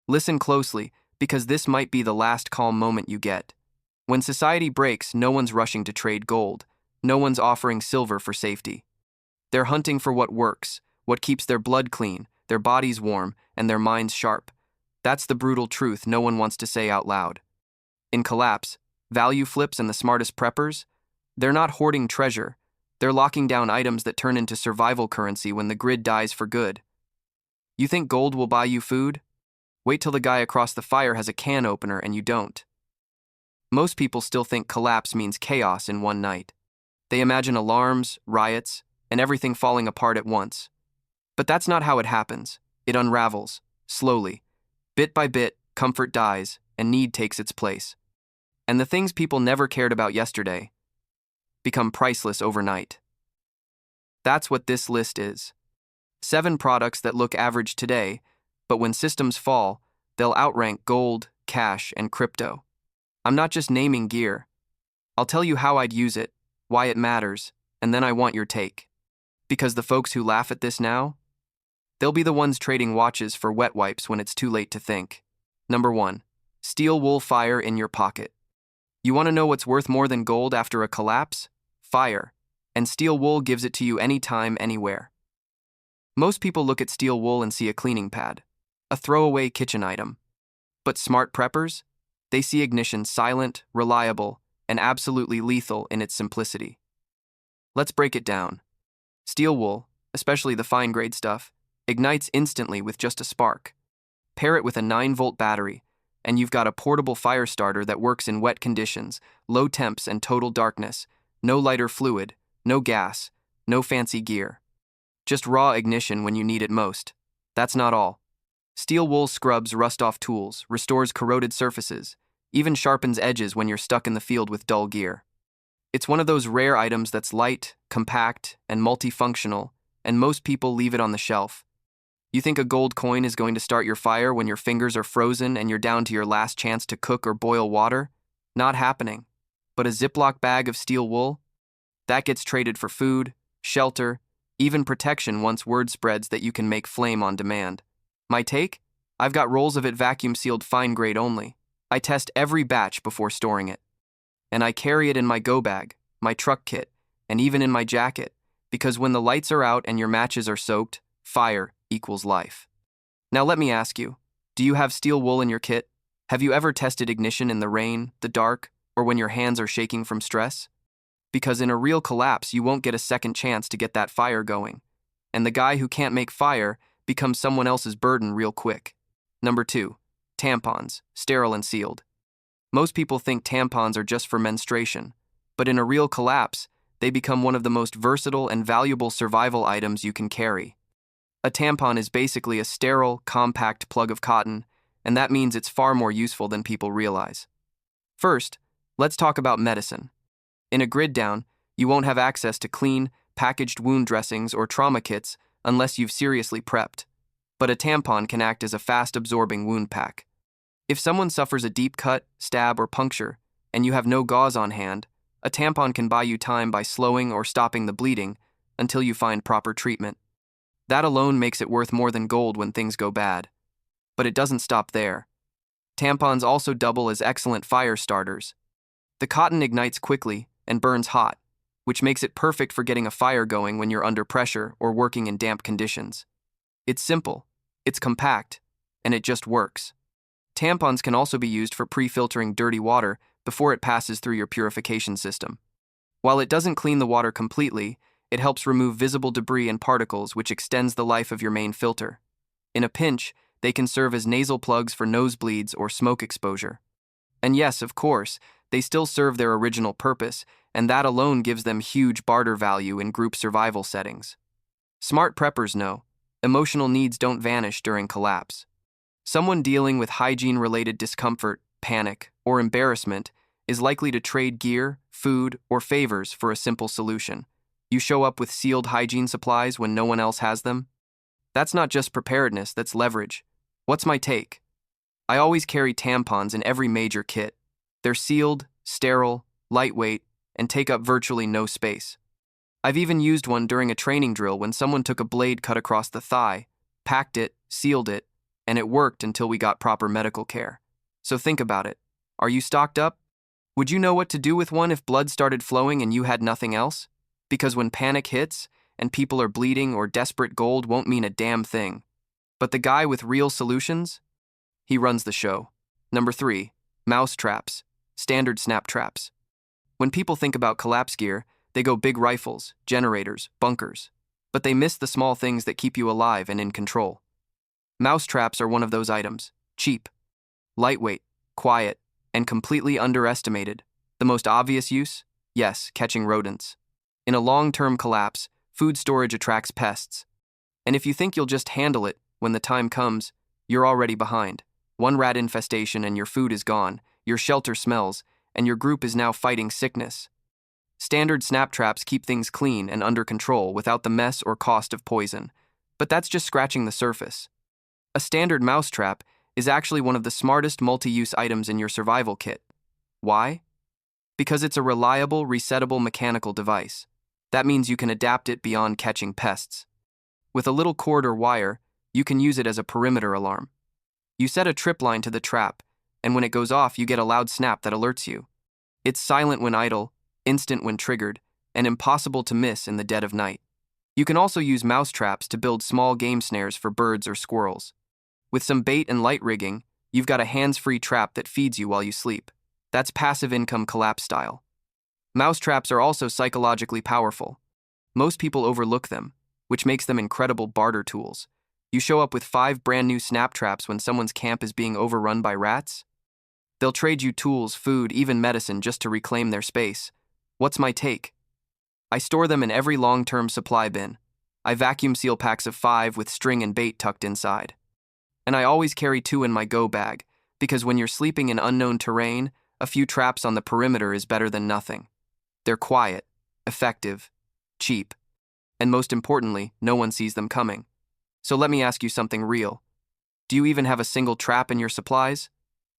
Listen closely, because this might be the last calm moment you get. When society breaks, no one's rushing to trade gold. No one's offering silver for safety. They're hunting for what works, what keeps their blood clean, their bodies warm, and their minds sharp. That's the brutal truth no one wants to say out loud. In collapse, value flips and the smartest preppers, they're not hoarding treasure. They're locking down items that turn into survival currency when the grid dies for good. You think gold will buy you food? Wait till the guy across the fire has a can opener and you don't. Most people still think collapse means chaos in one night. They imagine alarms, riots, and everything falling apart at once. But that's not how it happens. It unravels, slowly. Bit by bit, comfort dies, and need takes its place. And the things people never cared about yesterday become priceless overnight. That's what this list is. 7 products that look average today, but when systems fall, they'll outrank gold, cash, and crypto. I'm not just naming gear. I'll tell you how I'd use it, why it matters, and then I want your take. Because the folks who laugh at this now, they'll be the ones trading watches for wet wipes when it's too late to think. Number 1. Steel wool fire in your pocket. You want to know what's worth more than gold after a collapse? Fire. And steel wool gives it to you anytime, anywhere. Most people look at steel wool and see a cleaning pad, a throwaway kitchen item. But smart preppers? They see ignition silent, reliable, and absolutely lethal in its simplicity. Let's break it down. Steel wool, especially the fine-grade stuff, ignites instantly with just a spark. Pair it with a 9-volt battery, and you've got a portable fire starter that works in wet conditions, low temps, and total darkness. No lighter fluid, no gas, no fancy gear. Just raw ignition when you need it most. That's not all. Steel wool scrubs rust-off tools, restores corroded surfaces, even sharpens edges when you're stuck in the field with dull gear. It's one of those rare items that's light, compact, and multifunctional, and most people leave it on the shelf. You think a gold coin is going to start your fire when your fingers are frozen and you're down to your last chance to cook or boil water? Not happening. But a Ziploc bag of steel wool? That gets traded for food, shelter, even protection once word spreads that you can make flame on demand. My take? I've got rolls of it vacuum-sealed fine grade only. I test every batch before storing it. And I carry it in my go bag, my truck kit, and even in my jacket, because when the lights are out and your matches are soaked, fire equals life. Now let me ask you, do you have steel wool in your kit? Have you ever tested ignition in the rain, the dark, or when your hands are shaking from stress? Because in a real collapse, you won't get a second chance to get that fire going. And the guy who can't make fire becomes someone else's burden real quick. Number 2, tampons, sterile and sealed. Most people think tampons are just for menstruation, but in a real collapse, they become one of the most versatile and valuable survival items you can carry. A tampon is basically a sterile, compact plug of cotton, and that means it's far more useful than people realize. First, let's talk about medicine. In a grid down, you won't have access to clean, packaged wound dressings or trauma kits unless you've seriously prepped. But a tampon can act as a fast-absorbing wound pack. If someone suffers a deep cut, stab, or puncture, and you have no gauze on hand, a tampon can buy you time by slowing or stopping the bleeding until you find proper treatment. That alone makes it worth more than gold when things go bad. But it doesn't stop there. Tampons also double as excellent fire starters. The cotton ignites quickly and burns hot, which makes it perfect for getting a fire going when you're under pressure or working in damp conditions. It's simple, it's compact, and it just works. Tampons can also be used for pre-filtering dirty water before it passes through your purification system. While it doesn't clean the water completely, it helps remove visible debris and particles, which extends the life of your main filter. In a pinch, they can serve as nasal plugs for nosebleeds or smoke exposure. And yes, of course, they still serve their original purpose, and that alone gives them huge barter value in group survival settings. Smart preppers know, emotional needs don't vanish during collapse. Someone dealing with hygiene-related discomfort, panic, or embarrassment is likely to trade gear, food, or favors for a simple solution. You show up with sealed hygiene supplies when no one else has them? That's not just preparedness, that's leverage. What's my take? I always carry tampons in every major kit. They're sealed, sterile, lightweight, and take up virtually no space. I've even used one during a training drill when someone took a blade cut across the thigh, packed it, sealed it, and it worked until we got proper medical care. So think about it. Are you stocked up? Would you know what to do with one if blood started flowing and you had nothing else? Because when panic hits and people are bleeding or desperate, gold won't mean a damn thing. But the guy with real solutions? He runs the show. Number 3, mouse traps, standard snap traps. When people think about collapse gear, they go big rifles, generators, bunkers. But they miss the small things that keep you alive and in control. Mouse traps are one of those items. Cheap, lightweight, quiet, and completely underestimated. The most obvious use? Yes, catching rodents. In a long-term collapse, food storage attracts pests. And if you think you'll just handle it when the time comes, you're already behind. One rat infestation and your food is gone, your shelter smells, and your group is now fighting sickness. Standard snap traps keep things clean and under control without the mess or cost of poison. But that's just scratching the surface. A standard mouse trap is actually one of the smartest multi-use items in your survival kit. Why? Because it's a reliable, resettable mechanical device. That means you can adapt it beyond catching pests. With a little cord or wire, you can use it as a perimeter alarm. You set a trip line to the trap, and when it goes off, you get a loud snap that alerts you. It's silent when idle, instant when triggered, and impossible to miss in the dead of night. You can also use mouse traps to build small game snares for birds or squirrels. With some bait and light rigging, you've got a hands-free trap that feeds you while you sleep. That's passive income collapse style. Mouse traps are also psychologically powerful. Most people overlook them, which makes them incredible barter tools. You show up with 5 brand new snap traps when someone's camp is being overrun by rats? They'll trade you tools, food, even medicine just to reclaim their space. What's my take? I store them in every long-term supply bin. I vacuum seal packs of 5 with string and bait tucked inside. And I always carry 2 in my go bag, because when you're sleeping in unknown terrain, a few traps on the perimeter is better than nothing. They're quiet, effective, cheap, and most importantly, no one sees them coming. So let me ask you something real. Do you even have a single trap in your supplies?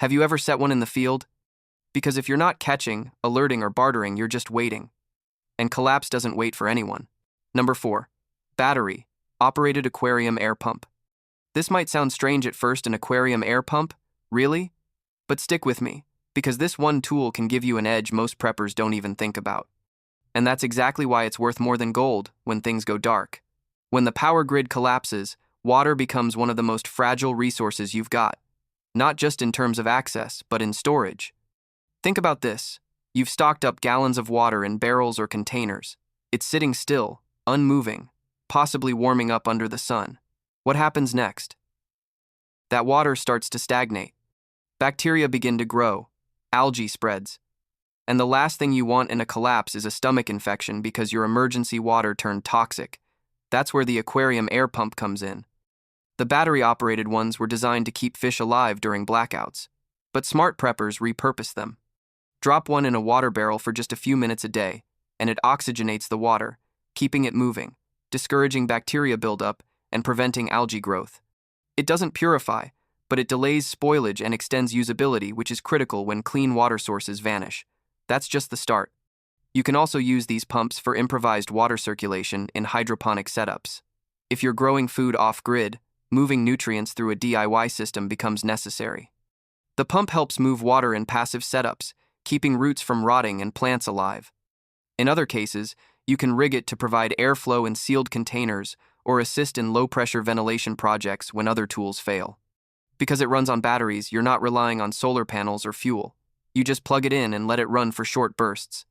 Have you ever set one in the field? Because if you're not catching, alerting, or bartering, you're just waiting. And collapse doesn't wait for anyone. Number 4, battery, operated aquarium air pump. This might sound strange at first, an aquarium air pump? Really? But stick with me, because this one tool can give you an edge most preppers don't even think about. And that's exactly why it's worth more than gold when things go dark. When the power grid collapses, water becomes one of the most fragile resources you've got. Not just in terms of access, but in storage. Think about this. You've stocked up gallons of water in barrels or containers. It's sitting still, unmoving, possibly warming up under the sun. What happens next? That water starts to stagnate. Bacteria begin to grow. Algae spreads. And the last thing you want in a collapse is a stomach infection because your emergency water turned toxic. That's where the aquarium air pump comes in. The battery-operated ones were designed to keep fish alive during blackouts, but smart preppers repurpose them. Drop one in a water barrel for just a few minutes a day, and it oxygenates the water, keeping it moving, discouraging bacteria buildup, and preventing algae growth. It doesn't purify, but it delays spoilage and extends usability, which is critical when clean water sources vanish. That's just the start. You can also use these pumps for improvised water circulation in hydroponic setups. If you're growing food off-grid, moving nutrients through a DIY system becomes necessary. The pump helps move water in passive setups, keeping roots from rotting and plants alive. In other cases, you can rig it to provide airflow in sealed containers or assist in low-pressure ventilation projects when other tools fail. Because it runs on batteries, you're not relying on solar panels or fuel. You just plug it in and let it run for short bursts.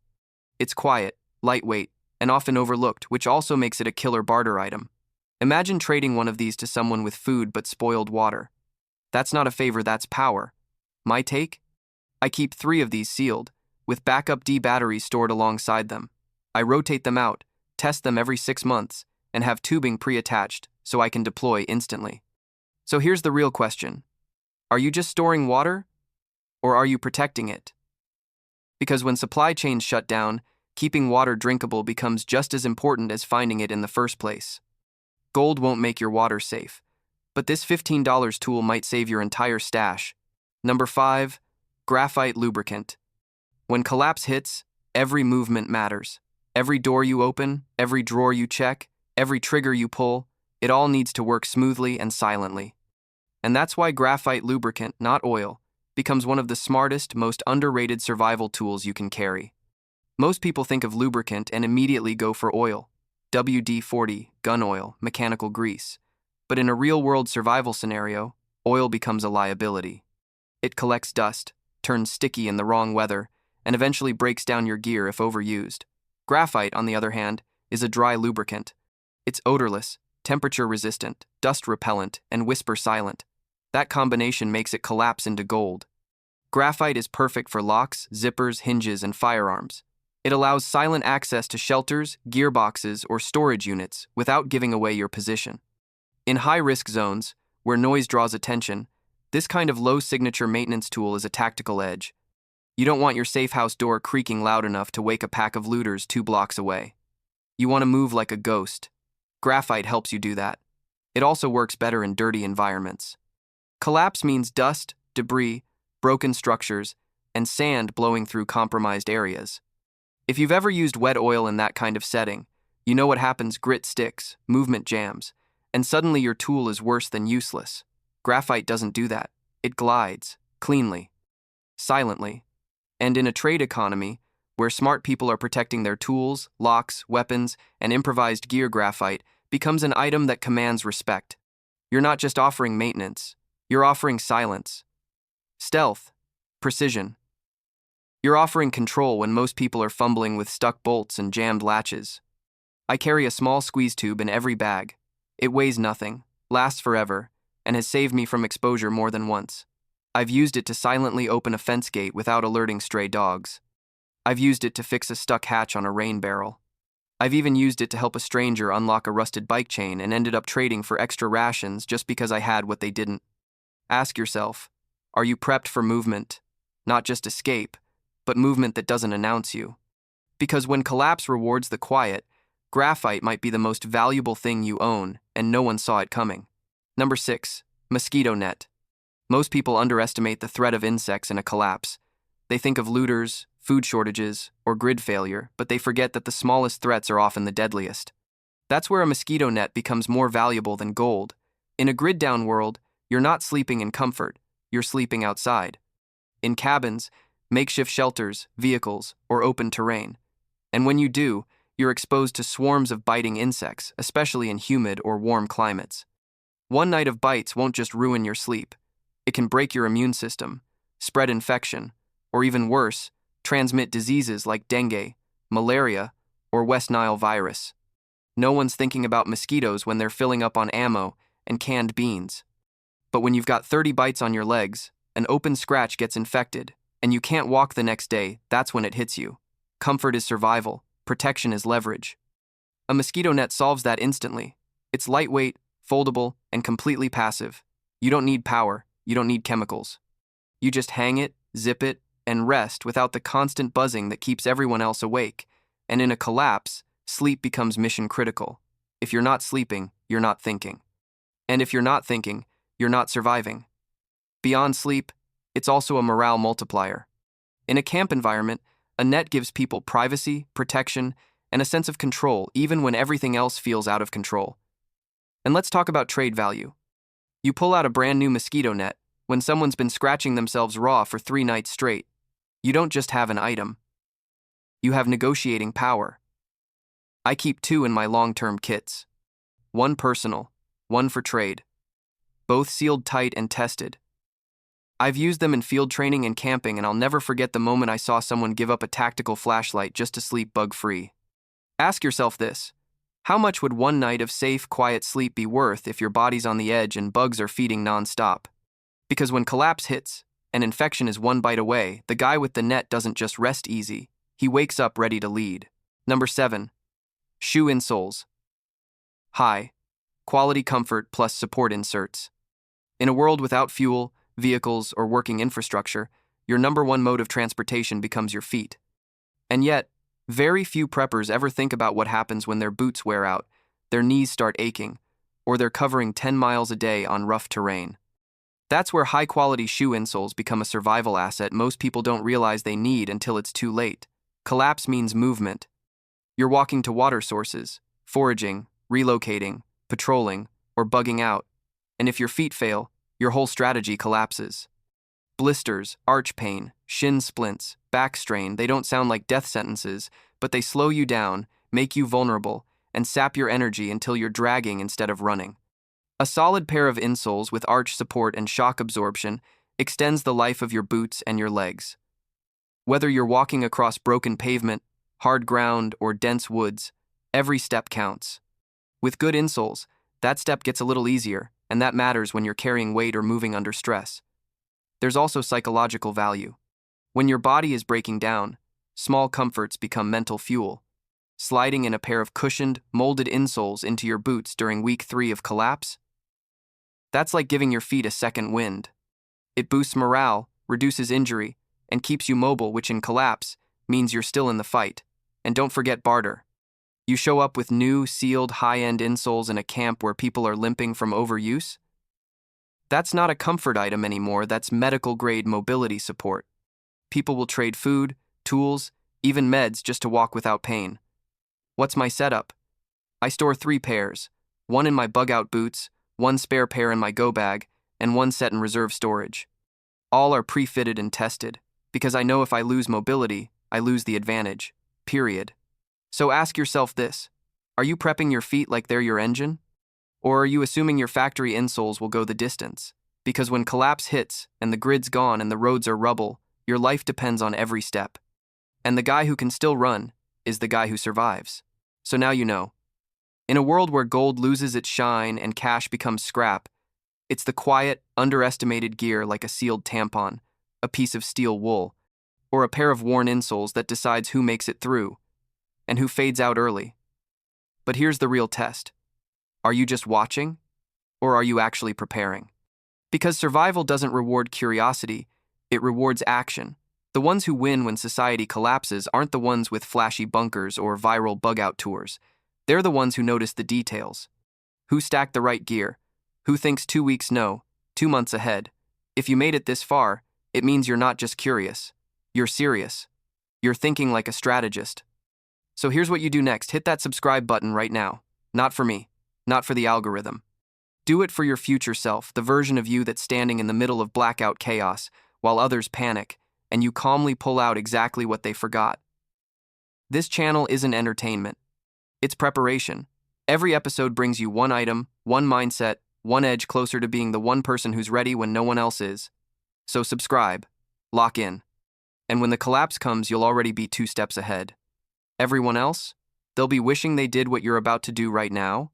It's quiet, lightweight, and often overlooked, which also makes it a killer barter item. Imagine trading one of these to someone with food but spoiled water. That's not a favor, that's power. My take? I keep 3 of these sealed, with backup D batteries stored alongside them. I rotate them out, test them every 6 months, and have tubing pre-attached so I can deploy instantly. So here's the real question. Are you just storing water? Or are you protecting it? Because when supply chains shut down, keeping water drinkable becomes just as important as finding it in the first place. Gold won't make your water safe, but this $15 tool might save your entire stash. Number 5, graphite lubricant. When collapse hits, every movement matters. Every door you open, every drawer you check, every trigger you pull, it all needs to work smoothly and silently. And that's why graphite lubricant, not oil, becomes one of the smartest, most underrated survival tools you can carry. Most people think of lubricant and immediately go for oil, WD-40, gun oil, mechanical grease. But in a real-world survival scenario, oil becomes a liability. It collects dust, turns sticky in the wrong weather, and eventually breaks down your gear if overused. Graphite, on the other hand, is a dry lubricant. It's odorless, temperature-resistant, dust-repellent, and whisper-silent. That combination makes it collapse into gold. Graphite is perfect for locks, zippers, hinges, and firearms. It allows silent access to shelters, gearboxes, or storage units without giving away your position. In high-risk zones, where noise draws attention, this kind of low-signature maintenance tool is a tactical edge. You don't want your safe house door creaking loud enough to wake a pack of looters 2 blocks away. You want to move like a ghost. Graphite helps you do that. It also works better in dirty environments. Collapse means dust, debris, broken structures, and sand blowing through compromised areas. If you've ever used wet oil in that kind of setting, you know what happens: grit sticks, movement jams, and suddenly your tool is worse than useless. Graphite doesn't do that. It glides, cleanly, silently. And in a trade economy, where smart people are protecting their tools, locks, weapons, and improvised gear, graphite becomes an item that commands respect. You're not just offering maintenance, you're offering silence, stealth, precision. You're offering control when most people are fumbling with stuck bolts and jammed latches. I carry a small squeeze tube in every bag. It weighs nothing, lasts forever, and has saved me from exposure more than once. I've used it to silently open a fence gate without alerting stray dogs. I've used it to fix a stuck hatch on a rain barrel. I've even used it to help a stranger unlock a rusted bike chain and ended up trading for extra rations just because I had what they didn't. Ask yourself, are you prepped for movement? Not just escape, but movement that doesn't announce you. Because when collapse rewards the quiet, graphite might be the most valuable thing you own, and no one saw it coming. Number 6, mosquito net. Most people underestimate the threat of insects in a collapse. They think of looters, food shortages, or grid failure, but they forget that the smallest threats are often the deadliest. That's where a mosquito net becomes more valuable than gold. In a grid-down world, you're not sleeping in comfort, you're sleeping outside. In cabins, makeshift shelters, vehicles, or open terrain. And when you do, you're exposed to swarms of biting insects, especially in humid or warm climates. One night of bites won't just ruin your sleep. It can break your immune system, spread infection, or even worse, transmit diseases like dengue, malaria, or West Nile virus. No one's thinking about mosquitoes when they're filling up on ammo and canned beans. But when you've got 30 bites on your legs, an open scratch gets infected, and you can't walk the next day, that's when it hits you. Comfort is survival, protection is leverage. A mosquito net solves that instantly. It's lightweight, foldable, and completely passive. You don't need power, you don't need chemicals. You just hang it, zip it, and rest without the constant buzzing that keeps everyone else awake. And in a collapse, sleep becomes mission critical. If you're not sleeping, you're not thinking. And if you're not thinking, you're not surviving. Beyond sleep, it's also a morale multiplier. In a camp environment, a net gives people privacy, protection, and a sense of control even when everything else feels out of control. And let's talk about trade value. You pull out a brand new mosquito net when someone's been scratching themselves raw for 3 nights straight. You don't just have an item. You have negotiating power. I keep 2 in my long-term kits. 1 personal, 1 for trade. Both sealed tight and tested. I've used them in field training and camping, and I'll never forget the moment I saw someone give up a tactical flashlight just to sleep bug-free. Ask yourself this: how much would 1 night of safe, quiet sleep be worth if your body's on the edge and bugs are feeding non-stop? Because when collapse hits, and infection is 1 bite away, the guy with the net doesn't just rest easy, he wakes up ready to lead. Number 7. Shoe insoles. High quality comfort plus support inserts. In a world without fuel, vehicles, or working infrastructure, your number 1 mode of transportation becomes your feet. And yet, very few preppers ever think about what happens when their boots wear out, their knees start aching, or they're covering 10 miles a day on rough terrain. That's where high-quality shoe insoles become a survival asset most people don't realize they need until it's too late. Collapse means movement. You're walking to water sources, foraging, relocating, patrolling, or bugging out. And if your feet fail, your whole strategy collapses. Blisters, arch pain, shin splints, back strain, they don't sound like death sentences, but they slow you down, make you vulnerable, and sap your energy until you're dragging instead of running. A solid pair of insoles with arch support and shock absorption extends the life of your boots and your legs. Whether you're walking across broken pavement, hard ground, or dense woods, every step counts. With good insoles, that step gets a little easier, and that matters when you're carrying weight or moving under stress. There's also psychological value. When your body is breaking down, small comforts become mental fuel. Sliding in a pair of cushioned, molded insoles into your boots during week 3 of collapse? That's like giving your feet a second wind. It boosts morale, reduces injury, and keeps you mobile, which in collapse means you're still in the fight. And don't forget barter. You show up with new, sealed, high-end insoles in a camp where people are limping from overuse? That's not a comfort item anymore, that's medical-grade mobility support. People will trade food, tools, even meds just to walk without pain. What's my setup? I store 3 pairs, one in my bug-out boots, one spare pair in my go bag, and one set in reserve storage. All are pre-fitted and tested, because I know if I lose mobility, I lose the advantage. Period. So ask yourself this: are you prepping your feet like they're your engine? Or are you assuming your factory insoles will go the distance? Because when collapse hits, and the grid's gone and the roads are rubble, your life depends on every step. And the guy who can still run is the guy who survives. So now you know. In a world where gold loses its shine and cash becomes scrap, it's the quiet, underestimated gear like a sealed tampon, a piece of steel wool, or a pair of worn insoles that decides who makes it through and who fades out early. But here's the real test. Are you just watching, or are you actually preparing? Because survival doesn't reward curiosity, it rewards action. The ones who win when society collapses aren't the ones with flashy bunkers or viral bug-out tours. They're the ones who notice the details. Who stacked the right gear? Who thinks 2 weeks no, 2 months ahead? If you made it this far, it means you're not just curious. You're serious. You're thinking like a strategist. So here's what you do next. Hit that subscribe button right now. Not for me. Not for the algorithm. Do it for your future self, the version of you that's standing in the middle of blackout chaos while others panic, and you calmly pull out exactly what they forgot. This channel isn't entertainment. It's preparation. Every episode brings you one item, one mindset, one edge closer to being the one person who's ready when no one else is. So subscribe. Lock in. And when the collapse comes, you'll already be 2 steps ahead. Everyone else? They'll be wishing they did what you're about to do right now.